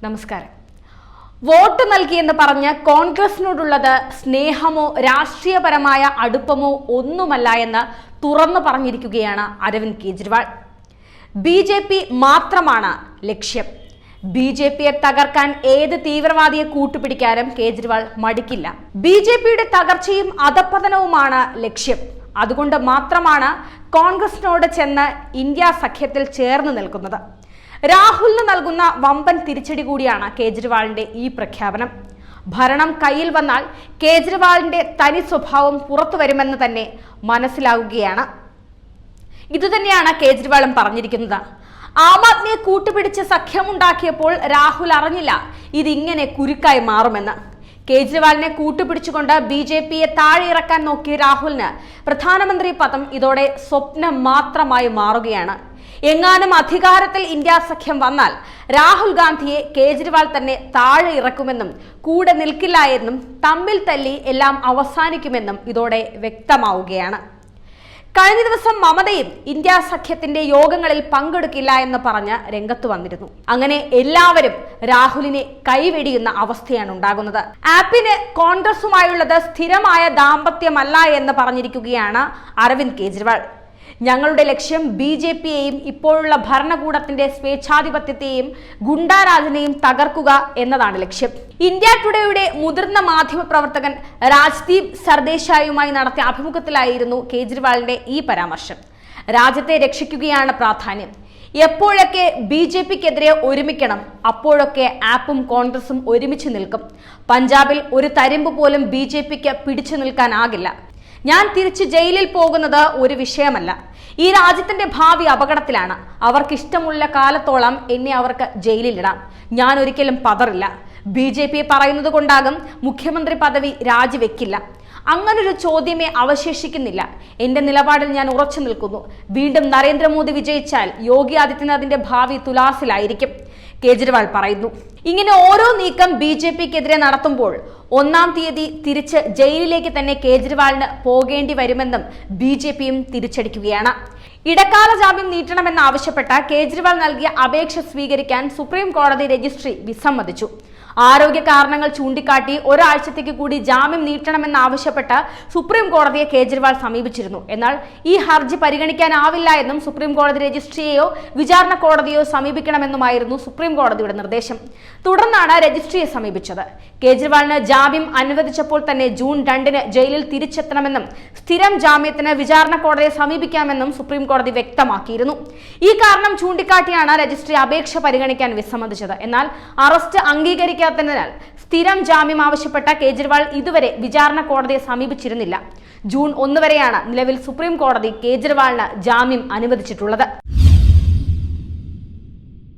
നമസ്കാരം. വോട്ട് നൽകിയെന്ന് പറഞ്ഞ് കോൺഗ്രസിനോടുള്ളത് സ്നേഹമോ രാഷ്ട്രീയപരമായ അടുപ്പമോ ഒന്നുമല്ല എന്ന് തുറന്നു പറഞ്ഞിരിക്കുകയാണ് അരവിന്ദ് കെജ്രിവാൾ. BJP മാത്രമാണ് ലക്ഷ്യം. BJPയെ തകർക്കാൻ ഏത് തീവ്രവാദിയെ കൂട്ടുപിടിക്കാനും കേജ്രിവാൾ മടിക്കില്ല. BJPയുടെ തകർച്ചയും അധപ്പതനവുമാണ് ലക്ഷ്യം. അതുകൊണ്ട് മാത്രമാണ് കോൺഗ്രസിനോട് ചെന്ന് ഇന്ത്യ സഖ്യത്തിൽ ചേർന്ന് നിൽക്കുന്നത്. രാഹുലിന് നൽകുന്ന വമ്പൻ തിരിച്ചടി കൂടിയാണ് കേജ്രിവാളിന്റെ ഈ പ്രഖ്യാപനം. ഭരണം കയ്യിൽ വന്നാൽ കേജ്രിവാളിന്റെ തനി സ്വഭാവം പുറത്തു വരുമെന്ന് തന്നെ മനസ്സിലാവുകയാണ്. ഇതുതന്നെയാണ് കേജ്രിവാളും പറഞ്ഞിരിക്കുന്നത്. ആം ആദ്മിയെ കൂട്ടുപിടിച്ച് സഖ്യമുണ്ടാക്കിയപ്പോൾ രാഹുൽ അറിഞ്ഞില്ല ഇതിങ്ങനെ കുരുക്കായി മാറുമെന്ന്. കേജ്രിവാളിനെ കൂട്ടുപിടിച്ചുകൊണ്ട് BJPയെ താഴെ ഇറക്കാൻ നോക്കിയ രാഹുലിന് പ്രധാനമന്ത്രി പദം ഇതോടെ സ്വപ്നം മാത്രമായി മാറുകയാണ്. എങ്ങാനും അധികാരത്തിൽ ഇന്ത്യ സഖ്യം വന്നാൽ രാഹുൽ ഗാന്ധിയെ കേജ്രിവാൾ തന്നെ താഴെ ഇറക്കുമെന്നും കൂടെ നിൽക്കില്ല എന്നും തമ്മിൽ തല്ലി എല്ലാം അവസാനിക്കുമെന്നും ഇതോടെ വ്യക്തമാവുകയാണ്. കഴിഞ്ഞ ദിവസം മമതയും ഇന്ത്യ സഖ്യത്തിന്റെ യോഗങ്ങളിൽ പങ്കെടുക്കില്ല എന്ന് പറഞ്ഞ് രംഗത്ത് വന്നിരുന്നു. അങ്ങനെ എല്ലാവരും രാഹുലിനെ കൈവെടിയുന്ന അവസ്ഥയാണ് ഉണ്ടാകുന്നത്. ആപ്പിന് കോൺഗ്രസുമായുള്ളത് സ്ഥിരമായ ദാമ്പത്യമല്ല എന്ന് പറഞ്ഞിരിക്കുകയാണ് അരവിന്ദ് കെജ്രിവാൾ. ഞങ്ങളുടെ ലക്ഷ്യം BJPയെയും ഇപ്പോഴുള്ള ഭരണകൂടത്തിന്റെ സ്വേച്ഛാധിപത്യത്തെയും ഗുണ്ടാരാജിനെയും തകർക്കുക എന്നതാണ് ലക്ഷ്യം. ഇന്ത്യ ടുഡേയുടെ മുതിർന്ന മാധ്യമ പ്രവർത്തകൻ രാജ്ദീപ് സർദേശായുമായി നടത്തിയ അഭിമുഖത്തിലായിരുന്നു കേജ്രിവാളിന്റെ ഈ പരാമർശം. രാജ്യത്തെ രക്ഷിക്കുകയാണ് പ്രാധാന്യം. എപ്പോഴൊക്കെ BJPക്കെതിരെ ഒരുമിക്കണം അപ്പോഴൊക്കെ ആപ്പും കോൺഗ്രസും ഒരുമിച്ച് നിൽക്കും. പഞ്ചാബിൽ ഒരു തരിമ്പ് പോലും BJPക്ക് പിടിച്ചു നിൽക്കാനാകില്ല. ഞാൻ തിരിച്ച് ജയിലിൽ പോകുന്നത് ഒരു വിഷയമല്ല. ഈ രാജ്യത്തിന്റെ ഭാവി അപകടത്തിലാണ്. അവർക്കിഷ്ടമുള്ള കാലത്തോളം എന്നെ അവർക്ക് ജയിലിലിടാം. ഞാൻ ഒരിക്കലും പതറില്ല. BJP പറയുന്നത് കൊണ്ടാകും മുഖ്യമന്ത്രി പദവി രാജിവെക്കില്ല. അങ്ങനൊരു ചോദ്യമേ അവശേഷിക്കുന്നില്ല. എന്റെ നിലപാടിൽ ഞാൻ ഉറച്ചു നിൽക്കുന്നു. വീണ്ടും നരേന്ദ്രമോദി വിജയിച്ചാൽ യോഗി ആദിത്യനാഥിന്റെ ഭാവി തുലാസിലായിരിക്കും, കേജ്രിവാൾ പറയുന്നു. ഇങ്ങനെ ഓരോ നീക്കം BJPക്കെതിരെ നടത്തുമ്പോൾ 1-ാം തീയതി തിരിച്ച് ജയിലിലേക്ക് തന്നെ കേജ്രിവാളിന് പോകേണ്ടി വരുമെന്നും BJPയും തിരിച്ചടിക്കുകയാണ്. ഇടക്കാല ജാമ്യം നീട്ടണമെന്നാവശ്യപ്പെട്ട കേജ്രിവാൾ നൽകിയ അപേക്ഷ സ്വീകരിക്കാൻ സുപ്രീം കോടതി രജിസ്ട്രി വിസമ്മതിച്ചു. ആരോഗ്യ കാരണങ്ങൾ ചൂണ്ടിക്കാട്ടി ഒരാഴ്ചത്തേക്ക് കൂടി ജാമ്യം നീട്ടണമെന്നാവശ്യപ്പെട്ട് സുപ്രീം കോടതിയെ കേജ്രിവാൾ സമീപിച്ചിരുന്നു. എന്നാൽ ഈ ഹർജി പരിഗണിക്കാനാവില്ല എന്നും സുപ്രീം കോടതി രജിസ്ട്രിയെയോ വിചാരണ കോടതിയോ സമീപിക്കണമെന്നുമായിരുന്നു സുപ്രീം കോടതിയുടെ നിർദ്ദേശം. തുടർന്നാണ് രജിസ്ട്രിയെ സമീപിച്ചത്. കേജ്രിവാളിന് ജാമ്യം അനുവദിച്ചപ്പോൾ തന്നെ ജൂൺ 2-ന് ജയിലിൽ തിരിച്ചെത്തണമെന്നും സ്ഥിരം ജാമ്യത്തിന് വിചാരണ കോടതിയെ സമീപിക്കാമെന്നും സുപ്രീം കോടതി വ്യക്തമാക്കിയിരുന്നു. ഈ കാരണം ചൂണ്ടിക്കാട്ടിയാണ് രജിസ്ട്രി അപേക്ഷ പരിഗണിക്കാൻ വിസമ്മതിച്ചത്. എന്നാൽ അറസ്റ്റ് അംഗീകരിക്കാത്തതിനാൽ സ്ഥിരം ജാമ്യം ആവശ്യപ്പെട്ട കേജ്രിവാൾ ഇതുവരെ വിചാരണ കോടതിയെ സമീപിച്ചിരുന്നില്ല. ജൂൺ 1 വരെയാണ് നിലവിൽ സുപ്രീം കോടതി കേജ്രിവാളിന് ജാമ്യം അനുവദിച്ചിട്ടുള്ളത്.